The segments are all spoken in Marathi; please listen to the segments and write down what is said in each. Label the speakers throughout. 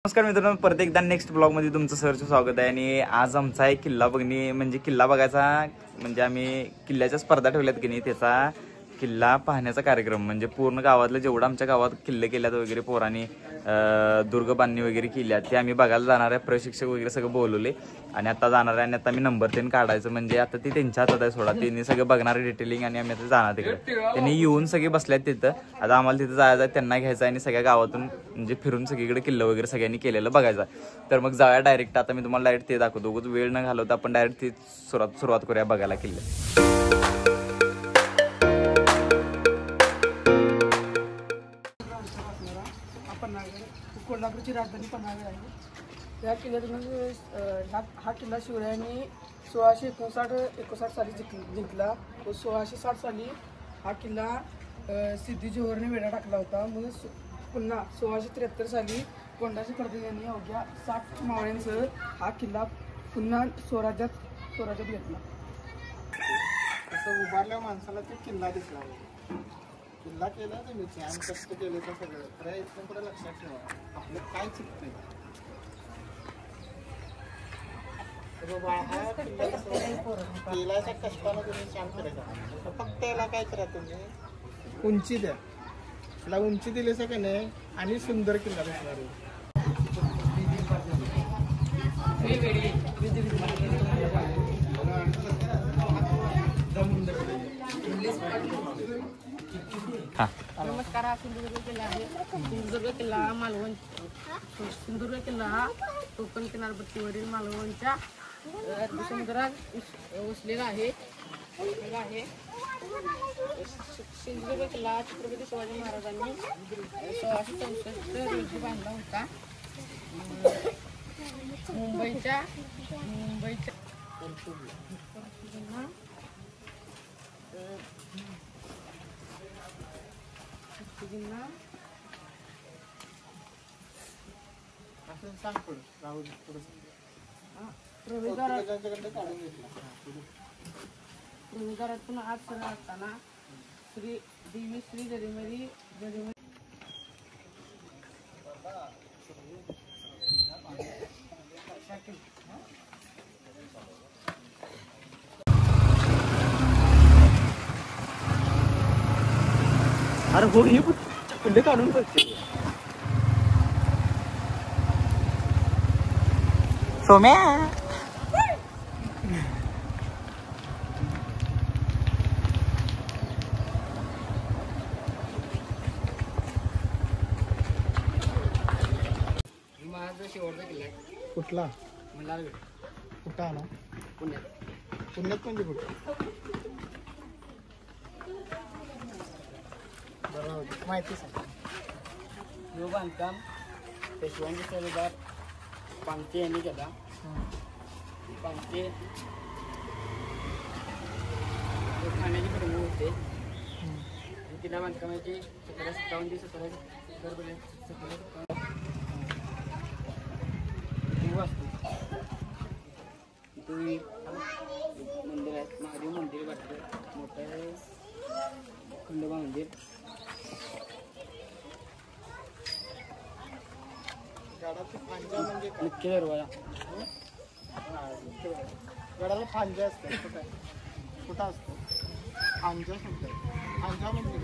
Speaker 1: नमस्कार मित्रांनो, परत एकदा नेक्स्ट ब्लॉगमध्ये तुमचं सहर्ष स्वागत आहे. आणि आज आमचा एक किल्ला बघणे म्हणजे किल्ला बघायचा म्हणजे आम्ही किल्ल्याच्या स्पर्धा ठेवल्यात की नाही, त्याचा किल्ला पाहण्याचा कार्यक्रम म्हणजे पूर्ण गावातलं जेवढं आमच्या गावात किल्ले केल्यात वगैरे पोरांनी दुर्ग बांधणी वगैरे केल्यात ते आम्ही बघायला जाणार आहे. प्रशिक्षक वगैरे सगळं बोलवले आणि आता जाणार आहे. आणि आता मी नंबर त्यांनी काढायचं म्हणजे आता ती त्यांच्या हातात आहे सोडा. त्यांनी सगळं बघणार डिटेलिंग आणि आम्ही आता जाणार तिकडे. त्यांनी येऊन सगळे बसल्यात तिथं. आता आम्हाला तिथं जायचं आहे, त्यांना घ्यायचं आहे आणि सगळ्या गावातून म्हणजे फिरून सगळीकडे किल्लं वगैरे सगळ्यांनी केलेलं बघायचं. तर मग जाऊया डायरेक्ट. आता मी तुम्हाला डायरेक्ट ते दाखवतो, उगाच वेळ न घालवता आपण डायरेक्ट ती सुरुवात करूया बघायला किल्ले.
Speaker 2: कोल्हापूरची राजधानी पन्हाळगड आहे. या किल्ल्यातून हा किल्ला शिवरायांनी 1659 साली जिंकला व 1660 साली हा किल्ला सिद्धी जोहरने वेढा टाकला होता. मग पुन्हा 1673 साली कोंडाजी कर्दे यांनी अवघ्या 60 मावळ्यांसह हा किल्ला पुन्हा स्वराज्यात घेतला.
Speaker 3: असं उभारल्या माणसाला ते किल्ला दिसला. किल्ला केला तुम्ही छान कष्ट केले तर सगळं तर इथून पुढे लक्षात ठेवा आपलं काय चुकतंय. केल्याच्या कष्टाला तुम्ही छान करायचं. फक्त याला काय करा, तुम्ही उंची द्या. त्याला उंची दिलीच का नाही आणि सुंदर किल्ला दिसणार.
Speaker 2: नमस्कार. हा सिंधुदुर्ग किल्ला आहे. सिंधुदुर्ग किल्ला मालवण सिंधुदुर्ग किल्ला हा कोकण किनारपट्टीवरील मालवणच्या समुद्रात वसलेला आहे. सिंधुदुर्ग किल्ला छत्रपती शिवाजी महाराजांनी 1664 रोजी बांधला होता. मुंबईच्या प्रवेशद्वारातून आत सरळ असताना श्री जरीमरी
Speaker 1: अरे हो, हे कुठे काढून बघते सोम्या.
Speaker 2: महाराष्ट्र शेवटचा किल्ला आहे.
Speaker 3: कुठला?
Speaker 2: मल्हारगड.
Speaker 3: कुठं आला? पुण्यात म्हणजे कुठं? बरोबर, माहिती सांग.
Speaker 2: यो बांधकाम पेशव्यांचे सरदार पांगते यांनी केला. पांगते ठाण्याचे प्रमुख होते. किल्ला बांधकामाची 1757 ते 1757 वास्तू मंदिर आहे. महादेव मंदिर वाटतं मोठं आहे. खंडोबा मंदिर. मुख्य दरवाजा.
Speaker 3: गडाला फांजा असतात. कुठं असतो फांजा शब्द? फांजा म्हणजे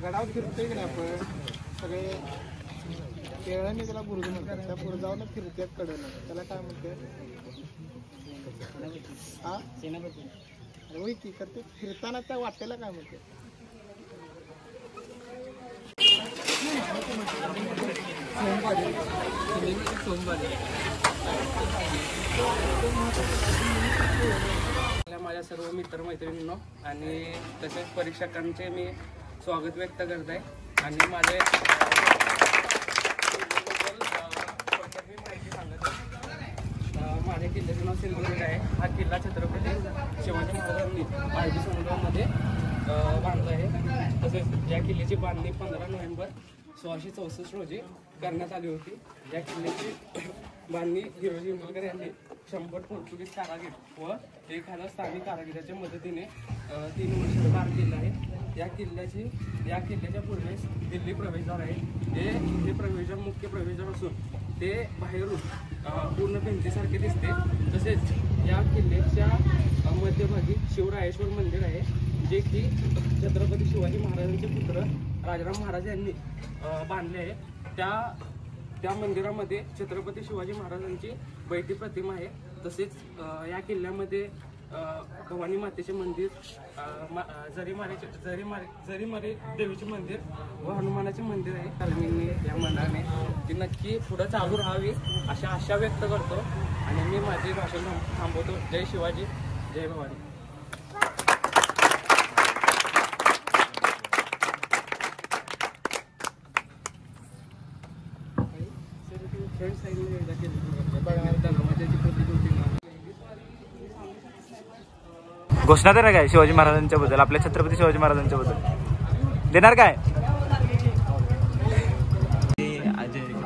Speaker 3: गडावर फिरतोय की नाही आपण सगळे केळाने त्याला बुरुज म्हणतात. त्या बुरुजावर फिरत्यात कडलं, त्याला काय म्हणते? हा,
Speaker 2: सेनापती.
Speaker 3: होय की करते. फिरताना त्या वाटेला काय म्हणते?
Speaker 4: माझ्या सर्व मित्रमैत्रिणींनो आणि तसेच परीक्षकांचे मी स्वागत व्यक्त करत आहे. आणि माझे माहिती सांगत आहे. माझ्या किल्ल्याचं नाव सिंधुदुर्ग आहे. हा किल्ला छत्रपती शिवाजी महाराजांनी माहिती समुद्रामध्ये बांधला आहे. तसेच या किल्ल्याची बांधणी 15 नोव्हेंबर 1664 रोजी करण्यात आली होती. या किल्ल्याची बांधणी हिरोजी इंदुलकर यांनी 100 पोर्तुगीज कारागीर व 1000 स्थानिक कारागिराच्या मदतीने 3 वर्ष पार केला आहे. या किल्ल्याच्या पूर्वेस दिल्ली प्रवेशद्वार आहे. हे प्रवेशद्वार मुख्य प्रवेशद्वार असून ते बाहेरून पूर्ण भिंतीसारखे दिसते. तसेच या किल्ल्याच्या मध्यभागी शिवरायेश्वर मंदिर आहे, जे की छत्रपती शिवाजी महाराजांचे पुत्र राजाराम महाराज यांनी बांधले आहे. त्या मंदिरामध्ये छत्रपती शिवाजी महाराजांची बैठी प्रतिमा आहे. तसेच या किल्ल्यामध्ये भवानी मातेचे मंदिर, जरीमारी देवीचे मंदिर व हनुमानाचे मंदिर आहे. तालमींनी या मनाने ती नक्की पुढे चालू राहावी अशा आशा व्यक्त करतो आणि मी माझे भाषण थांबवतो. जय शिवाजी, जय भवानी.
Speaker 1: घोषणा देणार काय शिवाजी महाराजांच्या बद्दल, आपल्या छत्रपती शिवाजी महाराजांच्या बद्दल देणार काय?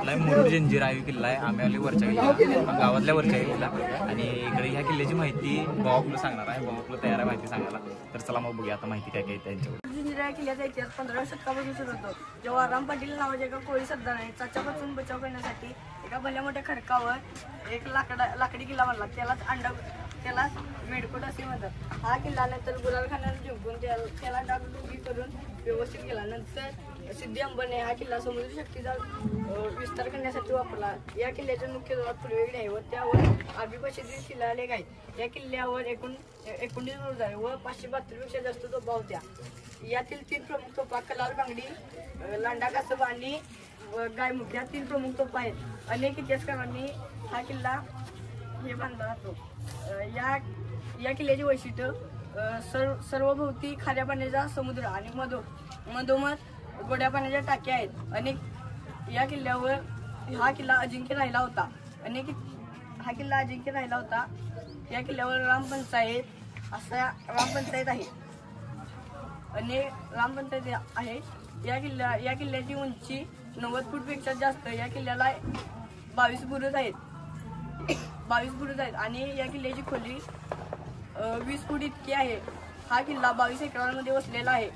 Speaker 1: कुठलाही मुरुड जंजिरा हा किल्ला आहे. आम्ही वरच्या किल्ला, गावातल्या वरच्या किल्ला. आणि इकडे ह्या किल्ल्याची माहिती भाऊ सांगणार आहे. भाऊ तयार आहे माहिती सांगायला. तर चला मग बघूया आता माहिती काय काय त्यांच्यावर.
Speaker 2: जंजिरा किल्ल्याचा इतिहास 15व्या शतकापासून सुरू होतो. जेव्हा राम पाटील नावाच्या एका कोळी सरदाराने चाच्यापासून बचाव करण्यासाठी एका भल्या मोठ्या खडकावर एक लाकडी किल्ला बांधला. त्याला मेडकोट असे म्हणतात. हा किल्ला नंतर गुलाल खानाने जिंकून त्याला डागडुगी करून व्यवस्थित केला. नंतर सिद्धी अंबरने हा किल्ला समुद्री शक्तीचा विस्तार करण्यासाठी वापरला. या किल्ल्याचे मुख्य द्वार पूर्वेकडे आहे व त्यावर आगीपाशीतील शिलालेख आहेत. या किल्ल्यावर 19 बुरुज आहे व 572 पेक्षा जास्त तोफा होत्या. यातील 3 प्रमुख तोफा कलाल बांगडी, लांडा कासब आणि गायमुख या 3 प्रमुख तोफा आहेत. अनेक इतिहासकारांनी हा किल्ला हे बांधला जातो. या किल्ल्याचे वैशिष्ट्य सर्वभोवती खाऱ्या पाण्याचा समुद्र आणि मधोमध गोड्या पाण्याच्या टाक्या आहेत. या किल्ल्यावर हा किल्ला अजिंक्य राहिला होता. या किल्ल्यावर रामपंचायत आहे. या किल्ल्याची उंची 90 फूटपेक्षा जास्त. या किल्ल्याला 22 बुरुज आहेत आणि या किल्ल्याची खोली 20 फूट इतकी आहे. हा किल्ला 22 एकरांमध्ये वसलेला आहे.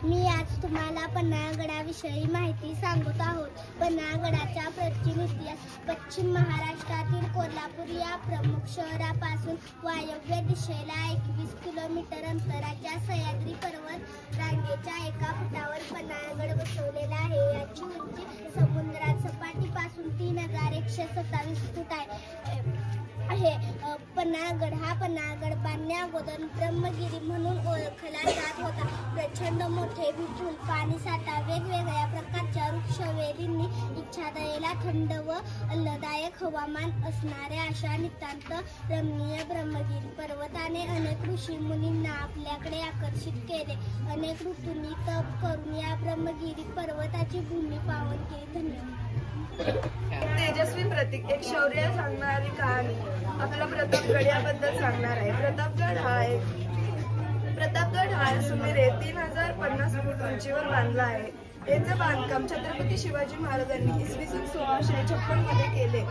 Speaker 5: मी आज तुम्हाला पन्हाळगडाविषयी माहिती सांगत आहोत. पन्हाळगडाचा प्राचीन इतिहास. पश्चिम महाराष्ट्रातील कोल्हापूर या प्रमुख शहरापासून वायव्य दिशेला 21 किलोमीटर अंतराच्या सह्याद्री पर्वत रांगेच्या एका फुटावर पन्हाळगड बसवलेला आहे. याची उंची समुद्रात सपाटीपासून 3127 फूट आहे. पन्हाळगड बांधण्या अगोदर ब्रह्मगिरी म्हणून ओळखला जात होता. प्रचंड मोठे विपुल पाणीसाठा, वेगवेगळ्या प्रकारच्या वृक्षवेलींनी इच्छादयेला थंड व आल्हाददायक हवामान असणाऱ्या अशा नितांत रमणीय ब्रह्मगिरी पर्वताने अनेक ऋषी मुनींना आपल्याकडे आकर्षित केले. अनेक ऋतूंनी तप करून या ब्रह्मगिरी पर्वताची भूमी पावन केली. धन्यवाद.
Speaker 2: तेजस्वी प्रतीक, एक शौर्य सांगणारी कहाणी. आपला प्रतापगड याबद्दल सांगणार आहे. प्रतापगड हा सुमारे 3050 फूट उंचीवर बांधला आहे. याचे बांधकाम छत्रपती शिवाजी महाराजांनी इसवी सन 1656 मध्ये केले.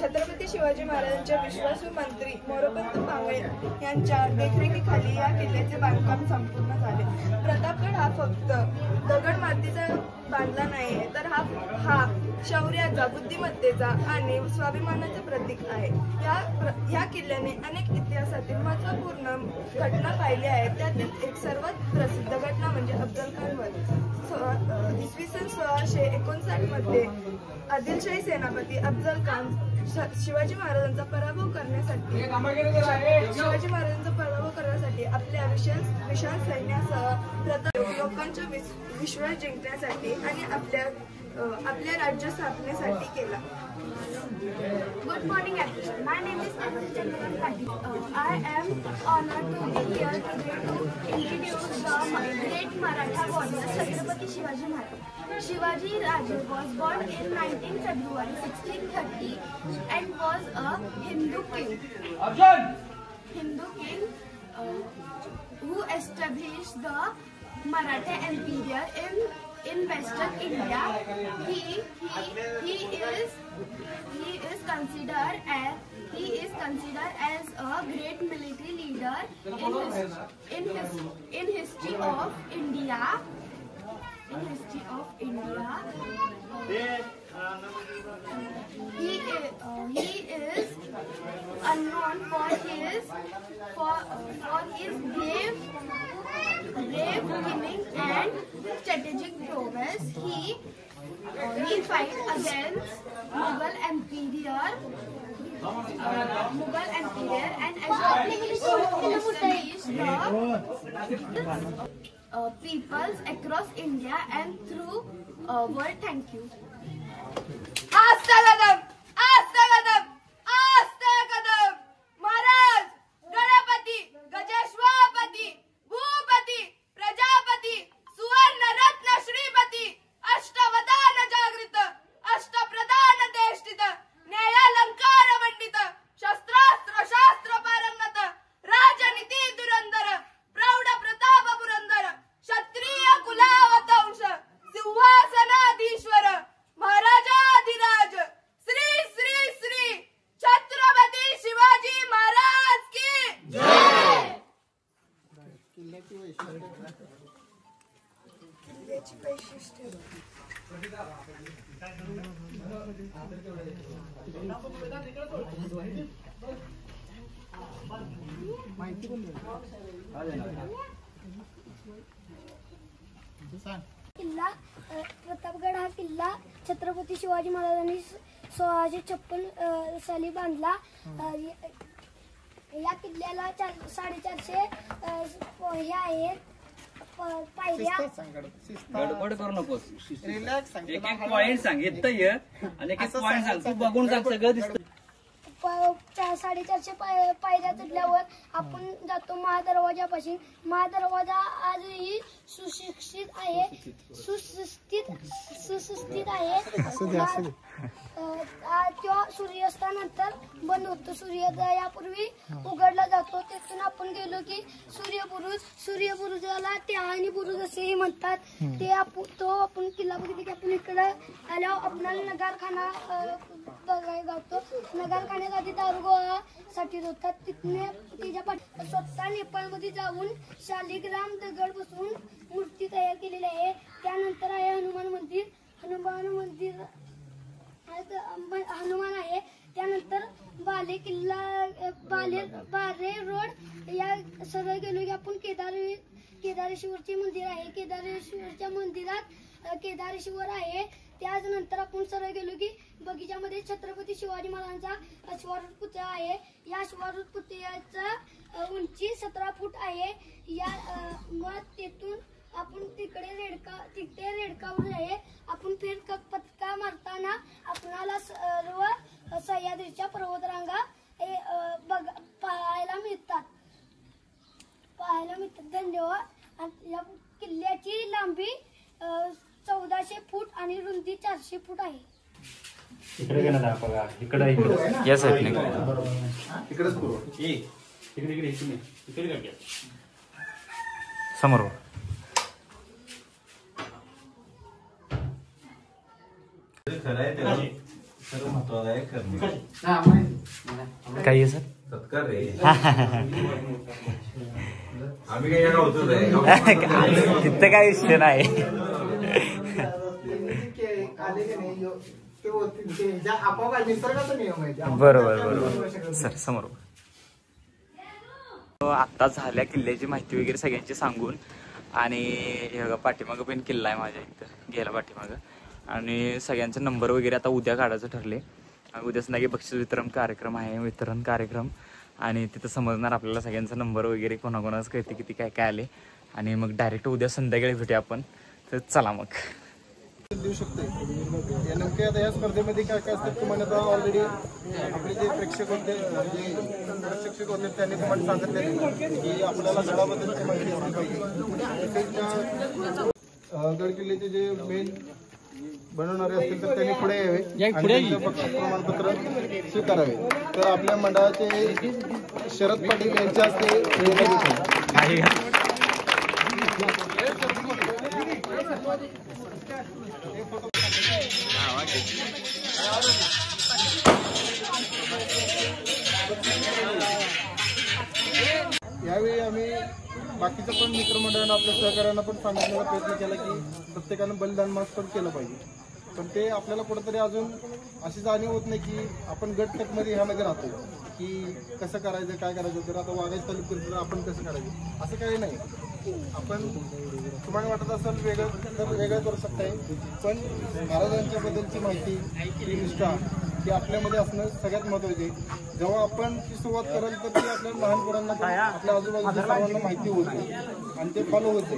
Speaker 2: छत्रपती शिवाजी महाराजांच्या विश्वासू मंत्री मोरोपंत पांगळे यांच्या देखरेखीखाली या किल्ल्याचे बांधकाम संपूर्ण झाले. प्रतापगड हा फक्त दगड मातीचा बांधला नाही, तर हा शौर्याचा, बुद्धिमत्तेचा आणि स्वाभिमानाचे प्रतीक आहे. या किल्ल्याने अनेक इतिहासातील महत्त्वपूर्ण घटना पाहिल्या आहेत. त्यातील एक सर्वात प्रसिद्ध घटना म्हणजे अफजल खानवर इसवी सन 1659 मध्ये आदिलशाही सेनापती अफजल खान शिवाजी महाराजांचा पराभव करण्यासाठी आपल्या विशाल सैन्यासह लोकांचा विश्वास जिंकण्यासाठी आणि आपल्या राज्य स्थापनेसाठी केला.
Speaker 5: Good morning everyone. My name is Anil Chandran Patil. I am honored to be here today to introduce the great Maratha warrior Chhatrapati Shivaji Maharaj. Shivaji Raje was born in 19 February 1630 and was a Hindu king. Who established the Maratha Empire in Western India. He is considered as a great military leader in history of India. He is unknown for his brave winning and strategic prowess. He fight against Mughal Empire and established peoples across India and through world. Thank you. Astagfirullah. Maharaj Ganpati गजेश्वरपती Bhupathi Prajapati सुवर्ण रत्न श्रीपती अष्टवदान जागृत अष्टप्रधान देष्टित न्यायालंकार मंडित शस्त्रास्त्र शास्त्र पारंगत राजनीती धुरंधर प्रौढ प्रताप पुरंदर क्षत्रिय कुलावतंश सिंहासनाधीश्वर महाराजाधिराज श्री श्री श्री छत्रपती शिवाजी महाराज की जय.
Speaker 3: किल्ल्याची वैशिष्ट्य माहिती पण
Speaker 5: किल्ला प्रतापगड हा किल्ला छत्रपती शिवाजी महाराजांनी 1656 साली बांधला. या किल्ल्याला 450 हे आहेत पायऱ्या.
Speaker 6: गडबड करू नकोस.
Speaker 3: रिलॅक्स सांग.
Speaker 6: एक एक पॉइंट सांग. येतं ये आणि एक एक पॉइंट सांग. तू बघून सांग. सगळं दिसतं.
Speaker 5: 450 पायऱ्या चढल्यावर आपण जातो महादरवाजापाशी. महादरवाजा आजही सुशिक्षित आहे, सुशिस्तीत आहे. किंवा सूर्यास्तानंतर बंद होतो. सूर्योदयापूर्वी उघडला जातो. तिथून आपण गेलो की सूर्यबुरुजाला त्याहानी बुरुज असेही म्हणतात. ते आपण किल्ला बघितला की आपण इकडे आल्यावर आपल्याला नगारखाना बघायला जातो. नगारखान्यात आधी दारुगोळासाठी होतात. तिथने त्याच्या स्वतः नेपाळमध्ये जाऊन शालिग्राम दगड बसून मूर्ती तयार केलेली आहे. त्यानंतर आहे हनुमान मंदिर आहे. त्यानंतर बाले रोड या सरळ गेलो की आपण केदारेश्वरचे मंदिर आहे. केदारेश्वरच्या मंदिरात केदारेश्वर आहे. त्यानंतर आपण सरळ गेलो की बगीच्यामध्ये छत्रपती शिवाजी महाराजांचा अश्वारूढ पुतळा आहे. या अश्वारूढ पुतळ्याचा उंची 17 फूट आहे. मग तेथून आपण तिकडे रेडकावर आहे. आपण फेर पत्का मारताना आपणाला सर्व सह्याद्रीच्या पर्वतरांगा पाहायला मिळतात. धन्यवाद. या किल्ल्याची लांबी 1400 फूट आणि रुंदी 400 फूट आहे.
Speaker 1: या साईडने समोर काय आहे सर?
Speaker 7: सत्कार रे. आम्ही
Speaker 1: तिथं काय विषय नाही. बरोबर सर समोर. आता झाल्या किल्ल्याची माहिती वगैरे सगळ्यांची सांगून आणि हे बघा पाठीमागं पण किल्ला आहे माझ्या इथं गेला पाठीमागं. आणि सगळ्यांचे नंबर वगैरे आता उद्या काढायचं ठरले. उद्या संध्याकाळी बक्षीस वितरण कार्यक्रम आणि तिथं समजणार आपल्याला सगळ्यांचा नंबर वगैरे कोणाकोणाच कळते किती काय काय आले. आणि मग डायरेक्ट उद्या संध्याकाळी भेटूया आपण. तर चला मग
Speaker 3: देऊ शकतो. नेमक्या आता या स्पर्धेमध्ये काय काय असतात तुम्हाला आता ऑलरेडी आपले जे प्रेक्षक होते प्रशिक्षक होते त्यांनी तुम्हाला सांगितले की आपल्याला गडाबद्दलची माहिती असली पाहिजे. गड किल्ल्याचे जे मेन बनवणारे असतील तर त्यांनी पुढे यावे आणि त्यांचं बक्षीस प्रमाणपत्र स्वीकारावे. तर आपल्या मंडळाचे शरद पाटील यांच्या हस्ते यावेळी आम्ही बाकीच्या पण मित्रमंडळांना आपल्या सहकार्यांना पण सांगण्याचा प्रयत्न केला की प्रत्येकानं बलिदान मास पण केलं पाहिजे. पण ते आपल्याला कुठेतरी अजून अशी जाणीव होत नाही की आपण गट तकमध्ये ह्यामध्ये राहतो की कसं करायचं काय करायचं. तर आता वाघाच्या तालुक्यात आपण कसं करायचं असं काही नाही. आपण तुम्हाला वाटत असेल वेगळं तर वेगळं करू शकताय, पण महाराजांच्या बद्दलची माहिती ही निष्ठा ही आपल्यामध्ये असणं सगळ्यात महत्त्वाचे आहे. जेव्हा आपण ती सुरुवात कराल तर ती आपल्या लहान पोरांना आपल्या आजूबाजूच्या सर्वांना माहिती होते आणि ते फॉलो होते.